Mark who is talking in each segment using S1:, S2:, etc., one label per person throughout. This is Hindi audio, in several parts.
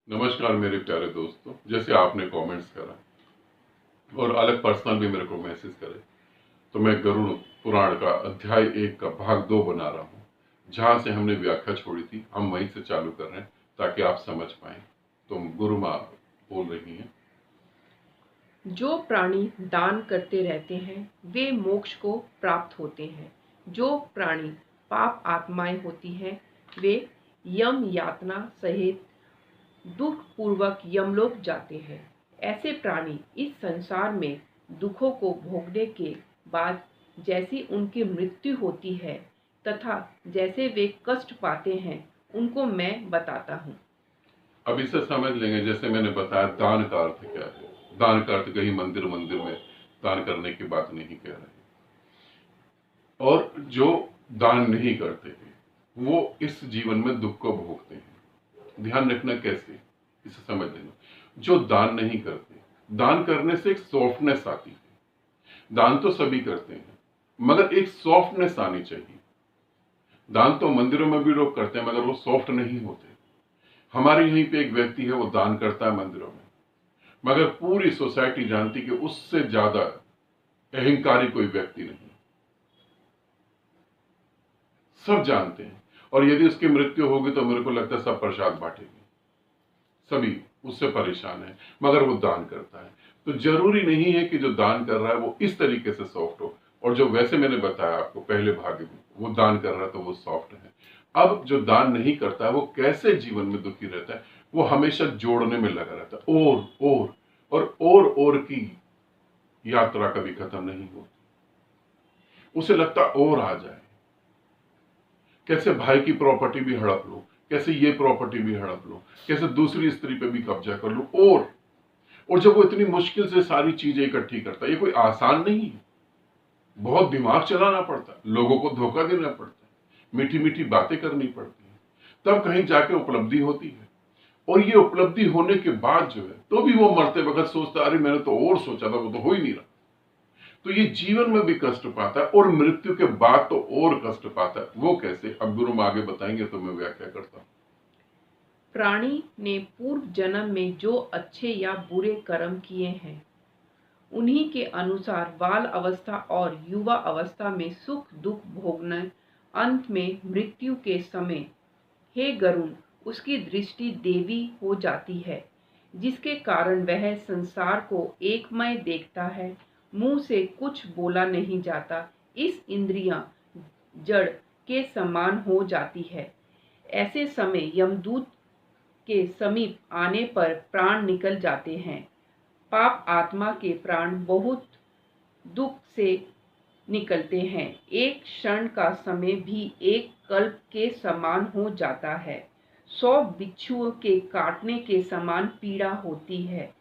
S1: नमस्कार मेरे प्यारे दोस्तों। जैसे आपने कमेंट्स करा और अलग पर्सनल भी मेरे को मैसेज करे, तो मैं गरुड़ पुराण का अध्याय 1 का भाग 2 बना रहा हूँ। जहां से हमने व्याख्या छोड़ी थी हम वहीं से चालू कर रहे हैं ताकि आप समझ पाए। तो गुरु माँ बोल रही हैं,
S2: जो प्राणी दान करते रहते हैं वे मोक्ष को प्राप्त होते हैं। जो प्राणी पाप आत्माएं होती हैं वे यम यातना सहित दुख पूर्वक यमलोक जाते हैं। ऐसे प्राणी इस संसार में दुखों को भोगने के बाद जैसी उनकी मृत्यु होती है तथा जैसे वे कष्ट पाते हैं उनको मैं बताता हूँ।
S1: अब इसे समझ लेंगे। जैसे मैंने बताया दान का अर्थ क्या है। दान का अर्थ कहीं मंदिर मंदिर में दान करने की बात नहीं कह रहे। और जो दान नहीं करते हैं वो इस जीवन में दुख को भोगते हैं। ध्यान रखना कैसे, इसे समझ लेना। जो दान नहीं करते, दान करने से एक सॉफ्टनेस आती है। दान तो सभी करते हैं मगर एक सॉफ्टनेस आनी चाहिए। दान तो मंदिरों में भी लोग करते हैं मगर वो सॉफ्ट नहीं होते। हमारे यहीं पे एक व्यक्ति है, वो दान करता है मंदिरों में, मगर पूरी सोसाइटी जानती कि उससे ज्यादा अहंकारी कोई व्यक्ति नहीं। सब जानते हैं। और यदि उसकी मृत्यु होगी तो मेरे को लगता है सब प्रसाद बांटेंगे, सभी उससे परेशान है, मगर वो दान करता है। तो जरूरी नहीं है कि जो दान कर रहा है वो इस तरीके से सॉफ्ट हो। और जो वैसे मैंने बताया आपको पहले भाग में, वो दान कर रहा है तो वो सॉफ्ट है। अब जो दान नहीं करता है वो कैसे जीवन में दुखी रहता है, वो हमेशा जोड़ने में लगा रहता है। और की यात्रा कभी खत्म नहीं होती। उसे लगता और आ जाए, कैसे भाई की प्रॉपर्टी भी हड़प लो, कैसे ये प्रॉपर्टी भी हड़प लो, कैसे दूसरी स्त्री पे भी कब्जा कर लो। और जब वो इतनी मुश्किल से सारी चीजें इकट्ठी करता है, ये कोई आसान नहीं है। बहुत दिमाग चलाना पड़ता है, लोगों को धोखा देना पड़ता है, मीठी मीठी बातें करनी पड़ती है, तब कहीं जाके उपलब्धि होती है। और ये उपलब्धि होने के बाद जो है तो भी वो मरते वक्त सोचता, अरे मैंने तो और सोचा था, वो तो हो ही नहीं रहा। तो ये जीवन में भी कष्ट पाता है और मृत्यु के बाद तो और कष्ट पाता है। वो कैसे, अब गुरु आगे बताएंगे तो मैं व्याख्या करता हूं।
S2: प्राणी ने पूर्व जन्म में जो अच्छे या बुरे कर्म किए हैं उन्हीं के अनुसार बाल अवस्था और युवा अवस्था में सुख दुख भोगना, अंत में मृत्यु के समय हे गरुण उसकी दृष्टि देवी हो जाती है, जिसके कारण वह संसार को एकमय देखता है। मुंह से कुछ बोला नहीं जाता, इस इंद्रियां जड़ के समान हो जाती है। ऐसे समय यमदूत के समीप आने पर प्राण निकल जाते हैं। पाप आत्मा के प्राण बहुत दुख से निकलते हैं। एक क्षण का समय भी एक कल्प के समान हो जाता है। 100 बिच्छुओं के काटने के समान पीड़ा होती है।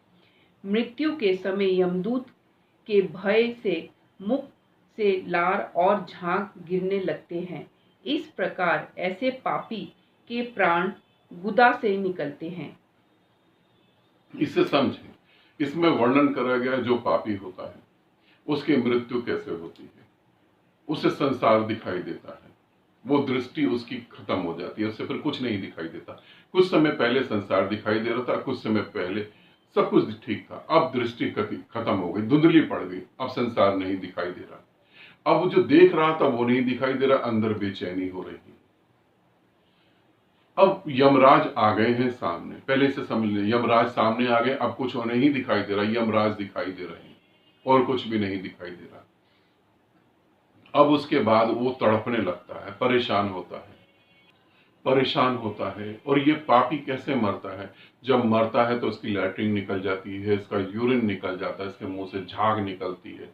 S2: मृत्यु के समय यमदूत के भय से मुख से लार और झाग गिरने लगते हैं। इस प्रकार ऐसे पापी के प्राण गुदा से निकलते हैं।
S1: इसे समझें। इसमें वर्णन करा गया जो पापी होता है उसकी मृत्यु कैसे होती है। उसे संसार दिखाई देता है, वो दृष्टि उसकी खत्म हो जाती है, उससे फिर कुछ नहीं दिखाई देता। कुछ समय पहले संसार दिखाई दे रहा था, कुछ समय पहले सब कुछ ठीक था, अब दृष्टि खत्म हो गई, धुंधली पड़ गई, अब संसार नहीं दिखाई दे रहा। अब वो जो देख रहा था वो नहीं दिखाई दे रहा, अंदर बेचैनी हो रही है। अब यमराज आ गए हैं सामने, पहले से समझ लें, यमराज सामने आ गए, अब कुछ नहीं दिखाई दे रहा, यमराज दिखाई दे रहे हैं और कुछ भी नहीं दिखाई दे रहा। अब उसके बाद वो तड़पने लगता है, परेशान होता है, परेशान होता है। और ये पापी कैसे मरता है, जब मरता है तो उसकी लैट्रिन निकल जाती है, इसका यूरिन निकल जाता है, इसके मुंह से झाग निकलती है,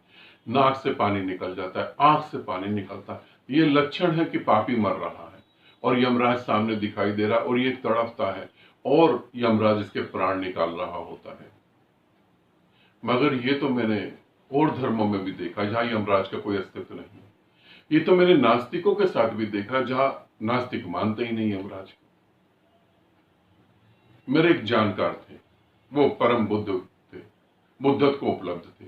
S1: नाक से पानी निकल जाता है, आंख से पानी निकलता है। ये लक्षण है कि पापी मर रहा है और यमराज सामने दिखाई दे रहा और ये तड़पता है और यमराज इसके प्राण निकाल रहा होता है। मगर ये तो मैंने और धर्मों में भी देखा जहां यमराज का कोई अस्तित्व नहीं। ये तो मैंने नास्तिकों के साथ भी देखा जहां नास्तिक मानते ही नहीं यमराज को। मेरे एक जानकार थे, वो परम बुद्ध थे, बुद्धत्व को उपलब्ध थे।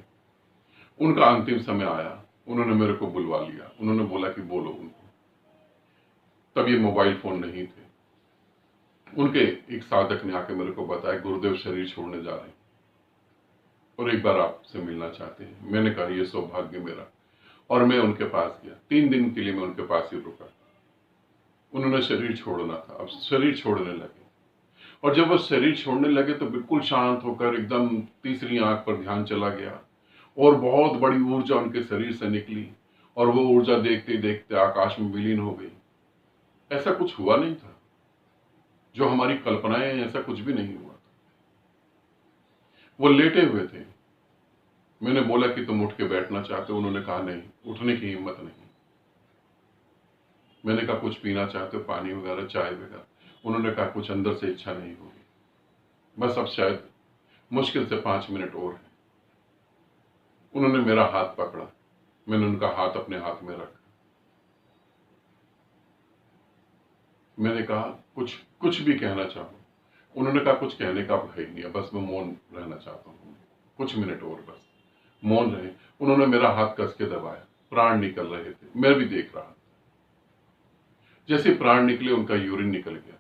S1: उनका अंतिम समय आया, उन्होंने मेरे को बुलवा लिया, उन्होंने बोला कि बोलो उनको। तब ये मोबाइल फोन नहीं थे, उनके एक साधक ने आके मेरे को बताया, गुरुदेव शरीर छोड़ने जा रहे हैं और एक बार आपसे मिलना चाहते हैं। मैंने कहा ये सौभाग्य मेरा, और मैं उनके पास गया। 3 दिन के लिए मैं उनके पास ही रुका। उन्होंने शरीर छोड़ना था, अब शरीर छोड़ने लगे, और जब वो शरीर छोड़ने लगे तो बिल्कुल शांत होकर एकदम तीसरी आंख पर ध्यान चला गया, और बहुत बड़ी ऊर्जा उनके शरीर से निकली, और वो ऊर्जा देखते देखते आकाश में विलीन हो गई। ऐसा कुछ हुआ नहीं था, जो हमारी कल्पनाएं हैं, ऐसा कुछ भी नहीं हुआ था। वो लेटे हुए थे। मैंने बोला कि तुम उठ के बैठना चाहते हो? उन्होंने कहा नहीं, उठने की हिम्मत नहीं। मैंने कहा कुछ पीना चाहते हो, पानी वगैरह, चाय वगैरह? उन्होंने कहा कुछ अंदर से इच्छा नहीं होगी, बस अब शायद मुश्किल से 5 मिनट और है। उन्होंने मेरा हाथ पकड़ा, मैंने उनका हाथ अपने हाथ में रखा। मैंने कहा कुछ कुछ भी कहना चाहो? उन्होंने कहा कुछ कहने का भय नहीं है, बस मैं मौन रहना चाहता हूँ, कुछ मिनट और बस मौन रहे। उन्होंने मेरा हाथ कस के दबाया। प्राण निकल रहे थे, मैं भी देख रहा था। जैसे प्राण निकले, उनका यूरिन निकल गया,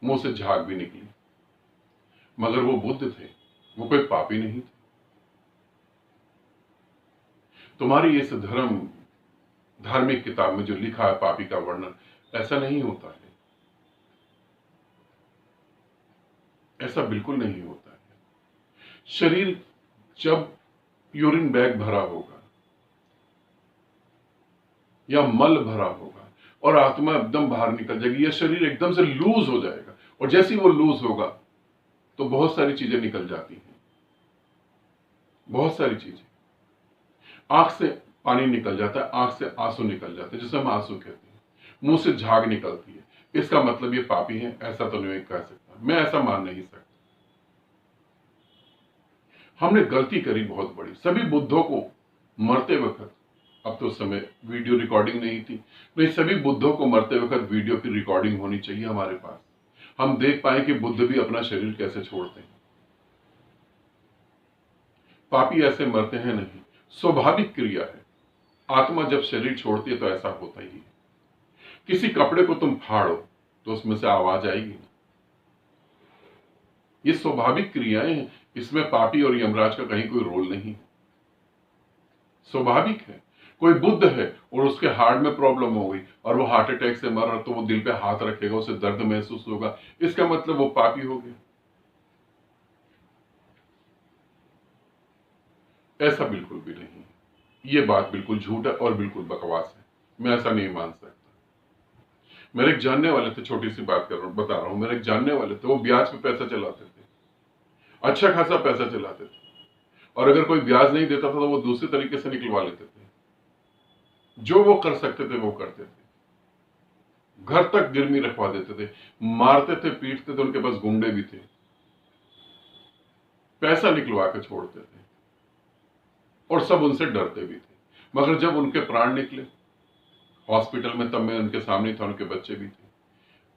S1: मुंह से झाग भी निकली। मगर वो बुद्ध थे, वो कोई पापी नहीं थे। तुम्हारी इस धार्मिक किताब में जो लिखा है पापी का वर्णन, ऐसा नहीं होता है, ऐसा बिल्कुल नहीं होता है। शरीर जब यूरिन बैग भरा होगा या मल भरा होगा और आत्मा एकदम बाहर निकल जाएगी, या शरीर एकदम से लूज हो जाएगा, और जैसे ही वो लूज होगा तो बहुत सारी चीजें निकल जाती हैं, बहुत सारी चीजें। आंख से पानी निकल जाता है, आंख से आंसू निकल जाते हैं, जिसे हम आंसू कहते हैं। मुंह से झाग निकलती है। इसका मतलब ये पापी है, ऐसा तो नहीं कह सकता, मैं ऐसा मान नहीं सकता। हमने गलती करी बहुत बड़ी। सभी बुद्धों को मरते वक्त, अब तो उस समय वीडियो रिकॉर्डिंग नहीं थी, नहीं, सभी बुद्धों को मरते वक्त वीडियो की रिकॉर्डिंग होनी चाहिए हमारे पास। हम देख पाए कि बुद्ध भी अपना शरीर कैसे छोड़ते हैं। पापी ऐसे मरते हैं नहीं, स्वाभाविक क्रिया है। आत्मा जब शरीर छोड़ती है तो ऐसा होता ही है। किसी कपड़े को तुम फाड़ो तो उसमें से आवाज आएगी। ये स्वाभाविक क्रियाएं हैं, इसमें पापी और यमराज का कहीं कोई रोल नहीं। स्वाभाविक है। कोई बुद्ध है और उसके हार्ट में प्रॉब्लम हो गई और वो हार्ट अटैक से मर रहा, तो वो दिल पे हाथ रखेगा, उसे दर्द महसूस होगा, इसका मतलब वो पापी हो गया? ऐसा बिल्कुल भी नहीं। ये बात बिल्कुल झूठ है और बिल्कुल बकवास है। मैं ऐसा नहीं मान सकता। मेरे एक जानने वाले थे, छोटी सी बात बता रहा हूं। मेरे एक जानने वाले थे, वो ब्याज पे पैसा चलाते थे, अच्छा खासा पैसा चलाते थे, और अगर कोई ब्याज नहीं देता था तो वो दूसरे तरीके से निकलवा लेते थे। जो वो कर सकते थे वो करते थे। घर तक गिरवी रखवा देते थे, मारते थे, पीटते थे, उनके पास गुंडे भी थे, पैसा निकलवा के छोड़ते थे, और सब उनसे डरते भी थे। मगर जब उनके प्राण निकले हॉस्पिटल में, तब मैं उनके सामने था, उनके बच्चे भी थे,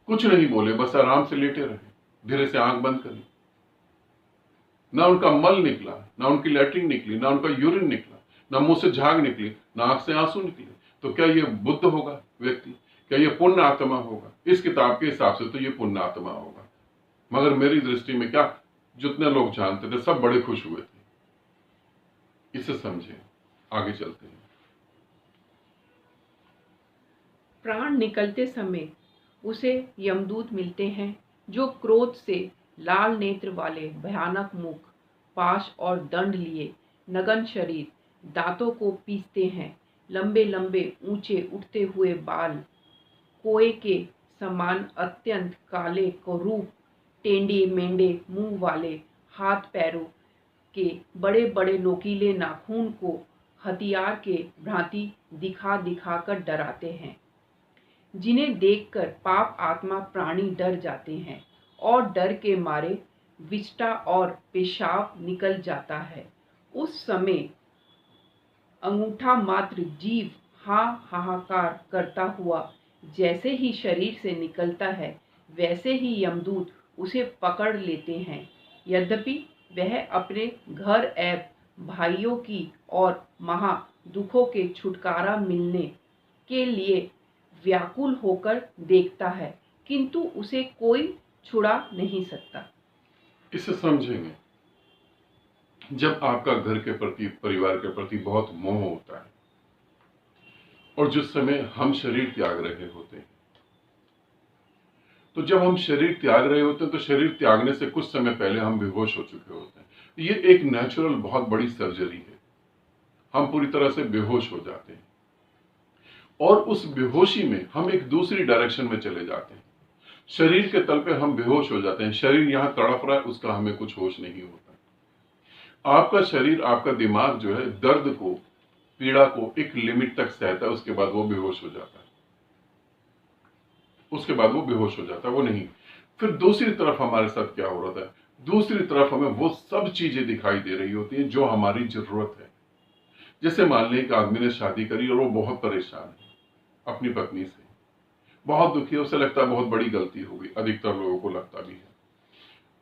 S1: कुछ नहीं बोले, बस आराम से लेटे रहे, धीरे से आंख बंद करी। ना उनका मल निकला, ना उनकी लैट्रिन निकली, ना उनका यूरिन निकला, ना मुंह से झाग निकली, ना आंख से आंसू निकले। तो क्या ये बुद्ध होगा व्यक्ति? क्या ये पुण्य आत्मा होगा? इस किताब के हिसाब से तो ये पुण्य आत्मा होगा। मगर मेरी दृष्टि में क्या, जितने लोग जानते थे सब बड़े खुश हुए थे। इसे समझे, आगे चलते हैं।
S2: प्राण निकलते समय उसे यमदूत मिलते हैं, जो क्रोध से लाल नेत्र वाले भयानक मुख, पाश और दंड लिए नगन शरीर, दांतों को पीसते हैं, लंबे लंबे ऊंचे उठते हुए बाल, कोए के समान अत्यंत काले कुरूप, टेढ़े मेढ़े मुंह वाले, हाथ पैरों के बड़े बड़े नोकीले नाखून को हथियार के भांति दिखा दिखा कर डराते हैं, जिन्हें देखकर पाप आत्मा प्राणी डर जाते हैं और डर के मारे विष्टा और पेशाब निकल जाता है। उस समय अंगूठा मात्र जीव हाहाकार करता हुआ जैसे ही शरीर से निकलता है, वैसे ही यमदूत उसे पकड़ लेते हैं। यद्यपि वह अपने घर एवं भाइयों की और महा दुखों के छुटकारा मिलने के लिए व्याकुल होकर देखता है, किंतु उसे कोई छुड़ा नहीं सकता।
S1: इसे समझेंगे, जब आपका घर के प्रति, परिवार के प्रति बहुत मोह होता है और जिस समय हम शरीर त्याग रहे होते हैं, तो जब हम शरीर त्याग रहे होते हैं तो शरीर त्यागने से कुछ समय पहले हम बेहोश हो चुके होते हैं। ये एक नेचुरल बहुत बड़ी सर्जरी है। हम पूरी तरह से बेहोश हो जाते हैं और उस बेहोशी में हम एक दूसरी डायरेक्शन में चले जाते हैं। शरीर के तल पे हम बेहोश हो जाते हैं, शरीर यहां तड़प रहा है, उसका हमें कुछ होश नहीं होता। आपका शरीर, आपका दिमाग जो है दर्द को, पीड़ा को एक लिमिट तक सहता है, उसके बाद वो बेहोश हो जाता है। उसके बाद वो बेहोश हो जाता है, वो नहीं। फिर दूसरी तरफ हमारे साथ क्या हो रहा था, दूसरी तरफ हमें वो सब चीजें दिखाई दे रही होती हैं जो हमारी जरूरत है। जैसे मान लें कि आदमी ने शादी करी और वो बहुत परेशान है अपनी पत्नी से, बहुत दुखी है, उसे लगता है बहुत बड़ी गलती हो गई, अधिकतर लोगों को लगता भी है।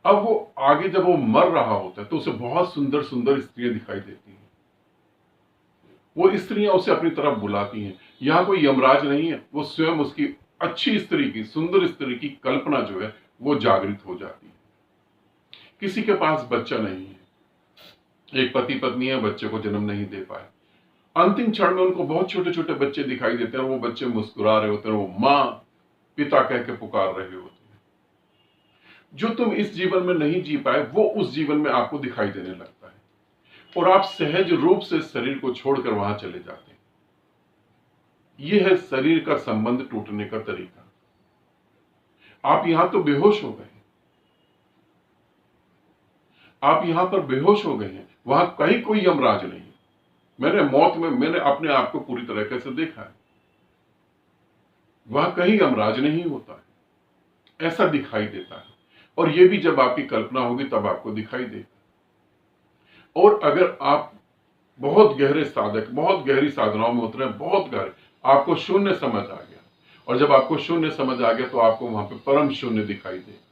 S1: अब वो आगे जब वो मर रहा होता है तो उसे बहुत सुंदर सुंदर स्त्रियां दिखाई देती हैं। वो स्त्रियां उसे अपनी तरफ बुलाती हैं। यहां कोई यमराज नहीं है, वो स्वयं उसकी अच्छी स्त्री की, सुंदर स्त्री की कल्पना जो है वो जागृत हो जाती है। किसी के पास बच्चा नहीं है, एक पति पत्नी है, बच्चे को जन्म नहीं दे पाए, अंतिम क्षण में उनको बहुत छोटे छोटे बच्चे दिखाई देते हैं और वो बच्चे मुस्कुरा रहे होते हैं, वो मां पिता कह के पुकार रहे होते हैं। जो तुम इस जीवन में नहीं जी पाए वो उस जीवन में आपको दिखाई देने लगता है और आप सहज रूप से शरीर को छोड़कर वहां चले जाते हैं। यह है शरीर का संबंध टूटने का तरीका। आप यहां तो बेहोश हो गए, आप यहां पर बेहोश हो गए हैं, वहां कहीं कोई यमराज नहीं। मैंने मौत में मैंने अपने आप को पूरी तरीके से देखा है, वहां कहीं यमराज नहीं होता है, ऐसा दिखाई देता है। और यह भी जब आपकी कल्पना होगी तब आपको दिखाई देगा। और अगर आप बहुत गहरे साधक, बहुत गहरी साधनाओं में उतरे, बहुत गहरे, आपको शून्य समझ आ गया, और जब आपको शून्य समझ आ गया तो आपको वहां पे परम शून्य दिखाई देगा।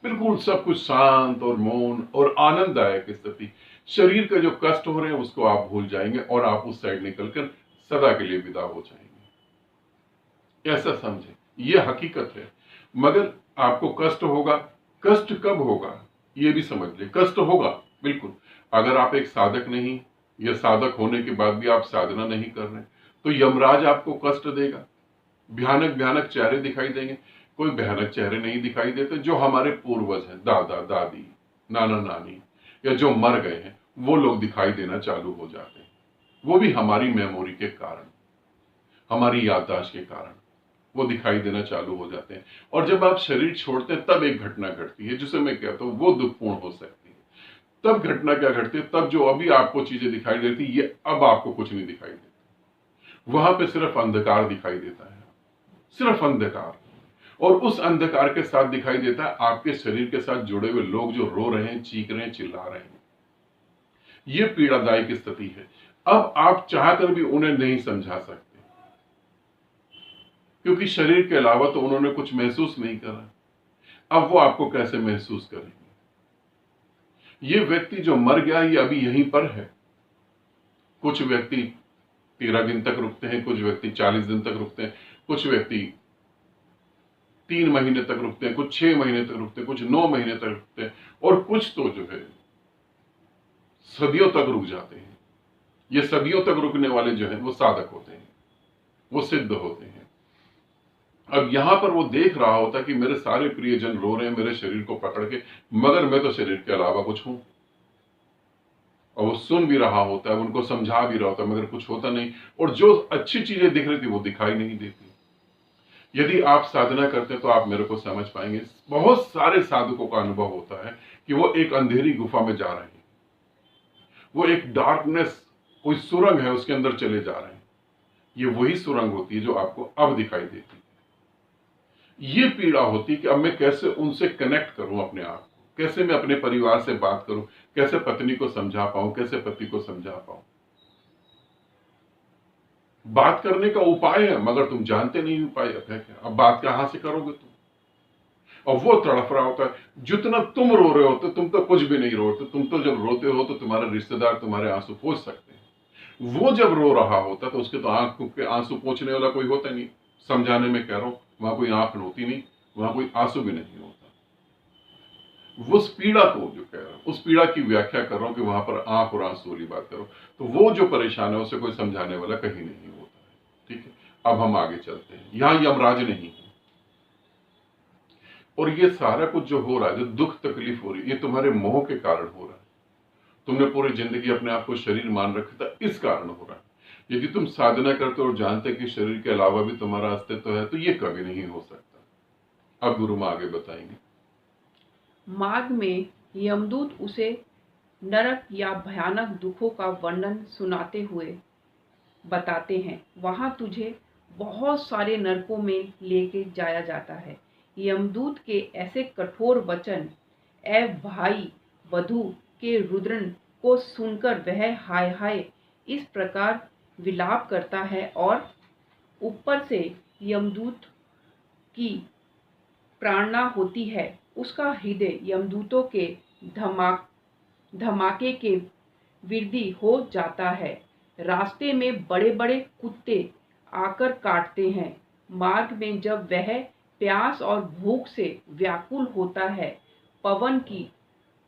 S1: बिल्कुल सब कुछ शांत और मौन और आनंददायक स्थिति। शरीर के जो कष्ट हो रहे हैं उसको आप भूल जाएंगे और आप उस साइड निकलकर सदा के लिए विदा हो जाएंगे। ऐसा समझे, ये हकीकत है। मगर आपको कष्ट होगा, कष्ट कब होगा ये भी समझ ले। कष्ट होगा बिल्कुल, अगर आप एक साधक नहीं, या साधक होने के बाद भी आप साधना नहीं कर रहे, तो यमराज आपको कष्ट देगा, भयानक भयानक चेहरे दिखाई देंगे। कोई भयानक चेहरे नहीं दिखाई देते, जो हमारे पूर्वज हैं, दादा दादी, नाना नानी, या जो मर गए हैं, वो लोग दिखाई देना चालू हो जाते हैं। वो भी हमारी मेमोरी के कारण, हमारी याददाश्त के कारण वो दिखाई देना चालू हो जाते हैं। और जब आप शरीर छोड़ते हैं तब एक घटना घटती है जिसे मैं कहता हूं वो दुखपूर्ण हो सकती है। तब घटना क्या घटती है, तब जो अभी आपको चीजें दिखाई देती, ये अब आपको कुछ नहीं दिखाई देती। वहां पे सिर्फ अंधकार दिखाई देता है, सिर्फ अंधकार। और उस अंधकार के साथ दिखाई देता है आपके शरीर के साथ जुड़े हुए लोग जो रो रहे हैं, चीख रहे हैं, चिल्ला रहे हैं। ये पीड़ादायक स्थिति है। अब आप चाहकर भी उन्हें नहीं समझा सकते, क्योंकि शरीर के अलावा तो उन्होंने कुछ महसूस नहीं करा। अब वो आपको कैसे महसूस करेंगे। ये व्यक्ति जो मर गया ये अभी यहीं पर है। कुछ व्यक्ति 13 दिन तक रुकते हैं, कुछ व्यक्ति 40 दिन तक रुकते हैं, कुछ व्यक्ति 3 महीने तक रुकते हैं, कुछ 6 महीने तक रुकते हैं, कुछ 9 महीने तक रुकते हैं, और कुछ तो जो है सदियों तक रुक जाते हैं। ये सदियों तक रुकने वाले जो हैं वो साधक होते हैं, वो सिद्ध होते हैं। अब यहां पर वो देख रहा होता कि मेरे सारे प्रियजन रो रहे हैं मेरे शरीर को पकड़ के, मगर मैं तो शरीर के अलावा कुछ हूं। और वो सुन भी रहा होता है, उनको समझा भी रहा होता है, मगर कुछ होता नहीं। और जो अच्छी चीजें दिख रही थी वो दिखाई नहीं देती। यदि आप साधना करते तो आप मेरे को समझ पाएंगे। बहुत सारे साधकों का अनुभव होता है कि वो एक अंधेरी गुफा में जा रहे हैं, वो एक डार्कनेस, कोई सुरंग है उसके अंदर चले जा रहे हैं। ये वही सुरंग होती है जो आपको अब दिखाई देती है। ये पीड़ा होती है कि अब मैं कैसे उनसे कनेक्ट करूं अपने आप को, कैसे मैं अपने परिवार से बात करूं, कैसे पत्नी को समझा पाऊं, कैसे पति को समझा पाऊं। बात करने का उपाय है, मगर तुम जानते नहीं उपाय है क्या। अब बात कहां से करोगे तुम। और वो तड़फ रहा होता है। जितना तुम रो रहे होते, तुम तो कुछ भी नहीं रोते। तुम तो जब रोते हो तो तुम्हारे रिश्तेदार तुम्हारे आंसू पोंछ सकते हैं। वो जब रो रहा होता तो उसके तो आंखों के आंसू पोंछने वाला कोई होता नहीं। समझाने में कह रहा हूं, वहां कोई आंख होती नहीं, वहां कोई आंसू भी नहीं होता। उस पीड़ा को जो कह रहा हूं, उस पीड़ा की व्याख्या कर रहा हूं कि वहां पर आंख और आंसू वाली बात करो, तो वो जो परेशान है उसे कोई समझाने वाला कहीं नहीं होता है। ठीक है, अब हम आगे चलते हैं। यहां यमराज नहीं है, और ये सारा कुछ जो हो रहा है, जो दुख तकलीफ हो रही है, ये तुम्हारे मोह के कारण हो रहा है। तुमने पूरी जिंदगी अपने आप को शरीर मान रखा था, इस कारण हो रहा है। यदि तुम साधना करते हो और जानते कि शरीर के अलावा भी तुम्हारा अस्तित्व है, तो ये कभी नहीं हो सकता। अब गुरु मां आगे बताएंगे।
S2: मार्ग में यमदूत उसे नरक या भयानक दुखों का वर्णन सुनाते हुए बताते हैं, वहां तुझे बहुत सारे नरकों में लेके जाया जाता है। यमदूत के ऐसे कठोर वचन ए भाई वधु के रुद्रन को सुनकर वह हाय हाय इस प्रकार विलाप करता है, और ऊपर से यमदूत की प्रेरणा होती है। उसका हृदय यमदूतों के धमाके के वृद्धि हो जाता है। रास्ते में बड़े बड़े कुत्ते आकर काटते हैं। मार्ग में जब वह प्यास और भूख से व्याकुल होता है, पवन की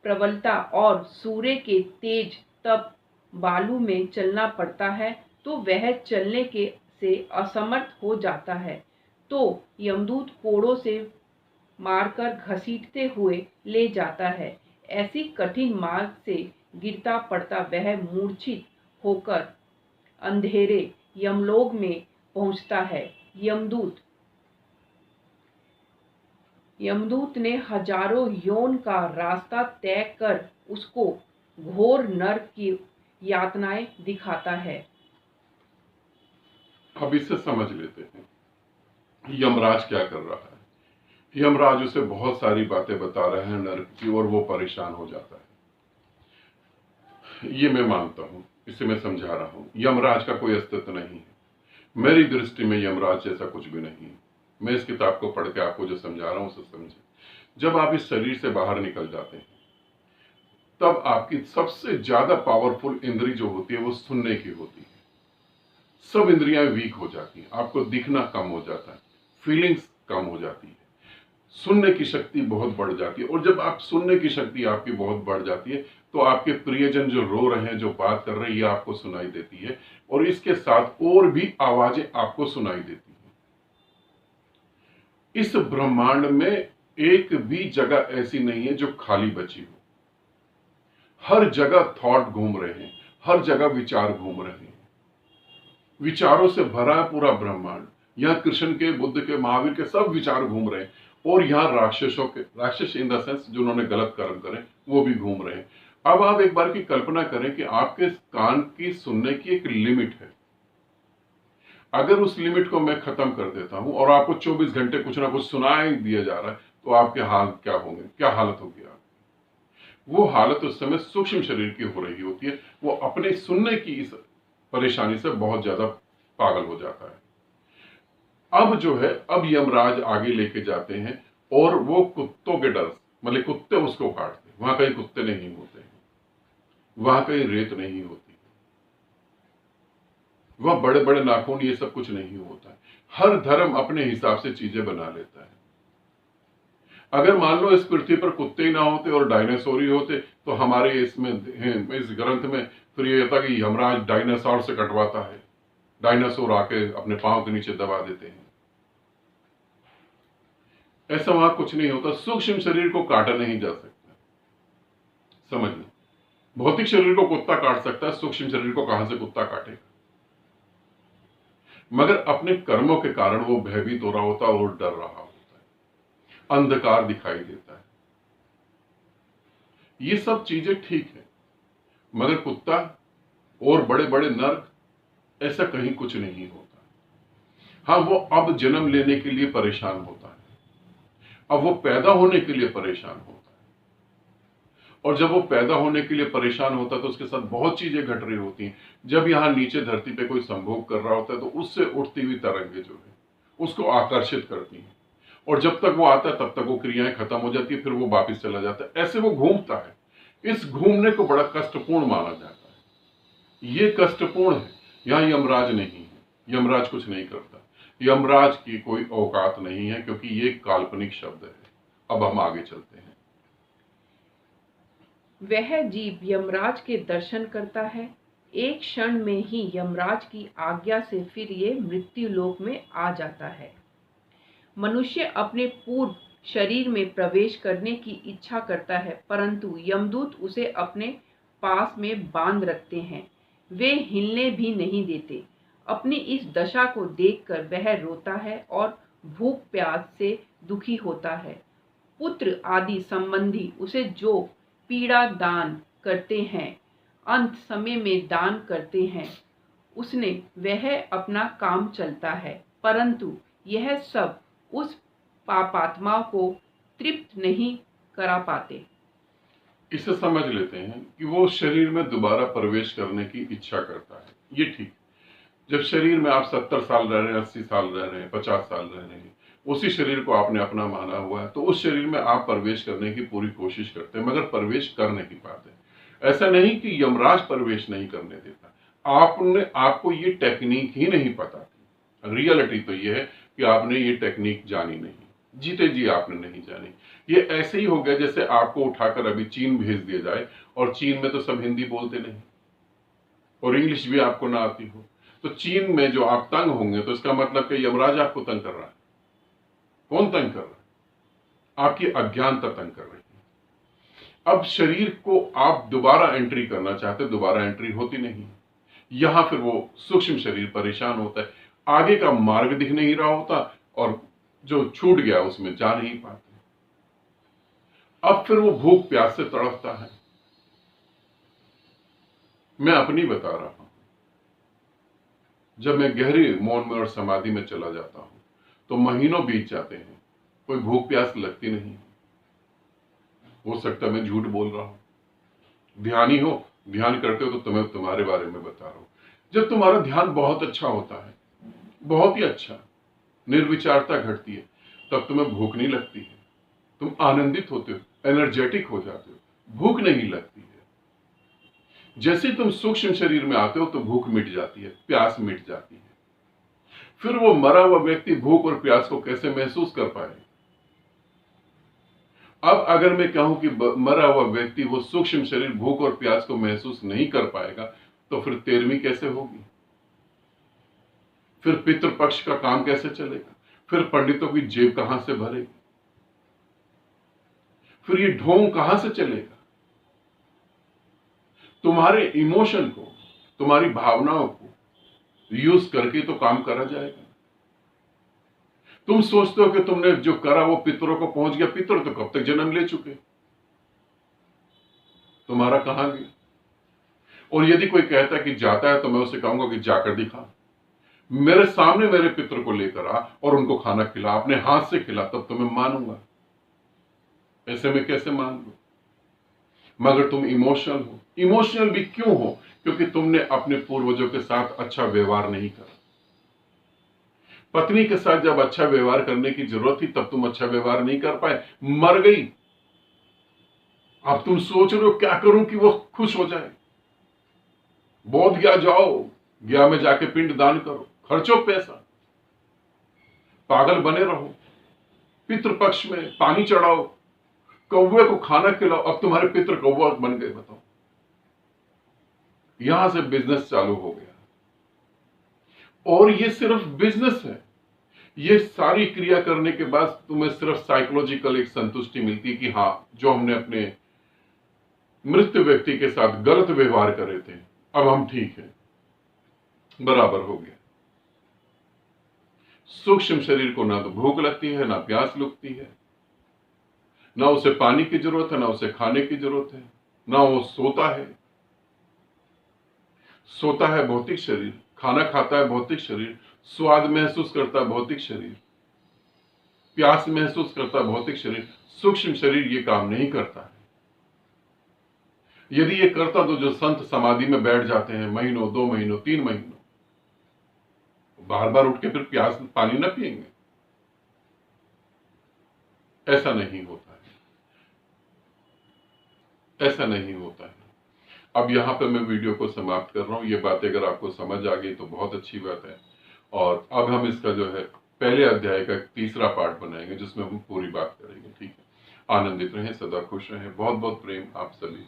S2: प्रबलता और सूर्य के तेज तप बालू में चलना पड़ता है, तो वह चलने के से असमर्थ हो जाता है, तो यमदूत कोड़ों से मारकर घसीटते हुए ले जाता है। ऐसी कठिन मार्ग से गिरता पड़ता वह मूर्छित होकर अंधेरे यमलोक में पहुंचता है। यमदूत ने हजारों योन का रास्ता तय कर उसको घोर नरक की यातनाएं दिखाता है।
S1: अब इसे समझ लेते हैं, यमराज क्या कर रहा है। यमराज उसे बहुत सारी बातें बता रहे हैं नरक की, और वो परेशान हो जाता है। ये मैं मानता हूं, इसे मैं समझा रहा हूं। यमराज का कोई अस्तित्व नहीं है। मेरी दृष्टि में यमराज जैसा कुछ भी नहीं है। मैं इस किताब को पढ़ के आपको जो समझा रहा हूं उसे समझे। जब आप इस शरीर से बाहर निकल जाते हैं, तब आपकी सबसे ज्यादा पावरफुल इंद्री जो होती है वो सुनने की होती है। सब इंद्रियां वीक हो जाती हैं, आपको दिखना कम हो जाता है, फीलिंग्स कम हो जाती है, सुनने की शक्ति बहुत बढ़ जाती है। और जब आप सुनने की शक्ति आपकी बहुत बढ़ जाती है, तो आपके प्रियजन जो रो रहे हैं, जो बात कर रहे हैं, ये आपको सुनाई देती है, और इसके साथ और भी आवाजें आपको सुनाई देती हैं। इस ब्रह्मांड में एक भी जगह ऐसी नहीं है जो खाली बची हो। हर जगह थॉट घूम रहे हैं, हर जगह विचार घूम रहे हैं। विचारों से भरा है पूरा ब्रह्मांड। यहाँ कृष्ण के, बुद्ध के, महावीर के सब विचार घूम रहे हैं, और यहाँ राक्षसों के, राक्षस इन द सेंस जिन्होंने गलत कर्म करे, वो भी घूम रहे हैं। अब आप एक बार की कल्पना करें कि आपके कान की सुनने की एक लिमिट है। अगर उस लिमिट को मैं खत्म कर देता हूं और आपको 24 घंटे कुछ ना कुछ सुनाई दिया जा रहा है, तो आपके हाल क्या होंगे, क्या हालत होगी आपकी। वो हालत उस समय सूक्ष्म शरीर की हो रही होती है। वो अपने सुनने की इस परेशानी से बहुत ज्यादा पागल हो जाता है। अब जो है, अब यमराज आगे लेके जाते हैं, और वो कुत्तों के डर, मतलब कुत्ते उसको काटते हैं। वहां कहीं कुत्ते नहीं होते हैं, वहां कहीं रेत नहीं होती, वह बड़े बड़े नाखून, ये सब कुछ नहीं होता है। हर धर्म अपने हिसाब से चीजें बना लेता है। अगर मान लो इस पृथ्वी पर कुत्ते ही ना होते और डायनासोर ही होते, तो हमारे इसमें, इस ग्रंथ में फिर ये होता कि यमराज डायनासोर से कटवाता है, डायनासोर आके अपने पांव के नीचे दबा देते हैं। ऐसा वहां कुछ नहीं होता। सूक्ष्म शरीर को काटा नहीं जा सकता, समझ लो। भौतिक शरीर को कुत्ता काट सकता है, सूक्ष्म शरीर को कहां से कुत्ता काटेगा। मगर अपने कर्मों के कारण वो भयभीत हो रहा होता है और डर रहा होता है, अंधकार दिखाई देता है। ये सब चीजें ठीक है, मगर कुत्ता और बड़े बड़े नर्क, ऐसा कहीं कुछ नहीं होता। हाँ, वो अब जन्म लेने के लिए परेशान होता है, अब वो पैदा होने के लिए परेशान होता है, और जब वो पैदा होने के लिए परेशान होता है तो उसके साथ बहुत चीजें घट रही होती हैं। जब यहाँ नीचे धरती पे कोई संभोग कर रहा होता है, तो उससे उठती हुई तरंगे जो है उसको आकर्षित करती हैं, और जब तक वो आता है तब तक वो क्रियाएं खत्म हो जाती है, फिर वो वापिस चला जाता है। ऐसे वो घूमता है। इस घूमने को बड़ा कष्टपूर्ण माना जाता है। ये कष्टपूर्ण है। यहाँ यमराज नहीं है, यमराज कुछ नहीं करता। यमराज की कोई औकात नहीं है, क्योंकि ये काल्पनिक शब्द है। अब हम आगे चलते हैं।
S2: वह जीव यमराज के दर्शन करता है, एक क्षण में ही यमराज की आज्ञा से फिर ये मृत्यु लोक में आ जाता है। मनुष्य अपने पूर्व शरीर में प्रवेश करने की इच्छा करता है, परंतु यमदूत उसे अपने पास में बांध रखते हैं। वे हिलने भी नहीं देते। अपनी इस दशा को देखकर वह रोता है और भूख प्यास से दुखी होता है। पुत्र आदि संबंधी उसे जो पीड़ा दान करते हैं, अंत समय में दान करते हैं, उसने वह अपना काम चलता है, परंतु यह सब उस पापात्मा को तृप्त नहीं करा पाते।
S1: इसे समझ लेते हैं कि वो शरीर में दोबारा प्रवेश करने की इच्छा करता है, ये ठीक। जब शरीर में आप 70 साल रह रहे हैं, 80 साल रह रहे हैं, 50 साल रह रहे हैं, उसी शरीर को आपने अपना माना हुआ है, तो उस शरीर में आप प्रवेश करने की पूरी कोशिश करते हैं, मगर प्रवेश कर नहीं पाते। ऐसा नहीं कि यमराज प्रवेश नहीं करने देता, आपको ये टेक्निक ही नहीं पता थी। रियलिटी तो ये है कि आपने ये टेक्निक जानी नहीं, जीते जी आपने नहीं जानी। ये ऐसे ही हो गया जैसे आपको उठाकर अभी चीन भेज दिया जाए, और चीन में तो सब हिंदी बोलते नहीं और इंग्लिश भी आपको ना आती हो, तो चीन में जो आप तंग होंगे, तो इसका मतलब कि यमराज आपको तंग कर रहा है। कौन तंग कर रहा है? आपकी अज्ञानता तंग कर रही है। अब शरीर को आप दोबारा एंट्री करना चाहते, दोबारा एंट्री होती नहीं। यहां फिर वो सूक्ष्म शरीर परेशान होता है, आगे का मार्ग दिख नहीं रहा होता, और जो छूट गया उसमें जा नहीं पाते। अब फिर वो भूख प्यास से तड़पता है। मैं अपनी बता रहा हूं। जब मैं गहरे मौन में और समाधि में चला जाता हूं, तो महीनों बीत जाते हैं, कोई भूख प्यास लगती नहीं। हो सकता है मैं झूठ बोल रहा हूं। ध्यानी हो, ध्यान करते हो, तो तुम्हें तुम्हारे बारे में बता रहा हूं। जब तुम्हारा ध्यान बहुत अच्छा होता है, बहुत ही अच्छा, निर्विचारता घटती है, तब तुम्हें भूख नहीं लगती है। तुम आनंदित होते हो, एनर्जेटिक हो जाते हो, भूख नहीं लगती है। जैसे तुम सूक्ष्म शरीर में आते हो, तो भूख मिट जाती है, प्यास मिट जाती है। फिर वो मरा हुआ व्यक्ति भूख और प्यास को कैसे महसूस कर पाए? अब अगर मैं कहूं कि मरा हुआ व्यक्ति वो सूक्ष्म शरीर भूख और प्यास को महसूस नहीं कर पाएगा, तो फिर 13वीं कैसे होगी? फिर पितृपक्ष का काम कैसे चलेगा? फिर पंडितों की जेब कहां से भरेगी? फिर ये ढोंग कहां से चलेगा? तुम्हारे इमोशन को, तुम्हारी भावनाओं को यूज करके तो काम करा जाएगा। तुम सोचते हो कि तुमने जो करा वो पितरों को पहुंच गया, पितर तो कब तक जन्म ले चुके, तुम्हारा कहां गया? और यदि कोई कहता है कि जाता है, तो मैं उसे कहूंगा कि जाकर दिखा, मेरे सामने मेरे पितर को लेकर आ और उनको खाना खिला, अपने हाथ से खिला, तब तो मैं मानूंगा। ऐसे में कैसे मान लो? मगर तुम इमोशनल हो। इमोशनल भी क्यों हो? क्योंकि तुमने अपने पूर्वजों के साथ अच्छा व्यवहार नहीं करा। पत्नी के साथ जब अच्छा व्यवहार करने की जरूरत थी, तब तुम अच्छा व्यवहार नहीं कर पाए, मर गई। अब तुम सोच रहे हो क्या करूं कि वो खुश हो जाए। बोध गया जाओ, गया में जाके पिंड दान करो, खर्चो पैसा, पागल बने रहो, पितृपक्ष में पानी चढ़ाओ, कौवे को खाना खिलाओ। अब तुम्हारे पितृ कौवा बन गए, बताओ। यहां से बिजनेस चालू हो गया। और ये सिर्फ बिजनेस है। ये सारी क्रिया करने के बाद तुम्हें सिर्फ साइकोलॉजिकल एक संतुष्टि मिलती है कि हां, जो हमने अपने मृत व्यक्ति के साथ गलत व्यवहार करे थे, अब हम ठीक हैं, बराबर हो गया। सूक्ष्म शरीर को ना तो भूख लगती है, ना प्यास लगती है, ना उसे पानी की जरूरत है, ना उसे खाने की जरूरत है, ना वो सोता है। सोता है भौतिक शरीर, खाना खाता है भौतिक शरीर, स्वाद महसूस करता है भौतिक शरीर, प्यास महसूस करता है भौतिक शरीर। सूक्ष्म शरीर ये काम नहीं करता है। यदि ये करता, तो जो संत समाधि में बैठ जाते हैं महीनों, 2 महीनों, 3 महीनों, बार बार उठ के फिर प्यास पानी न पिएंगे? ऐसा नहीं होता है, ऐसा नहीं होता है। अब यहां पे मैं वीडियो को समाप्त कर रहा हूं। ये बातें अगर आपको समझ आ गई तो बहुत अच्छी बात है, और अब हम इसका जो है पहले अध्याय का तीसरा पार्ट बनाएंगे जिसमें हम पूरी बात करेंगे। ठीक है, आनंदित रहें, सदा खुश रहें। बहुत बहुत प्रेम आप सभी।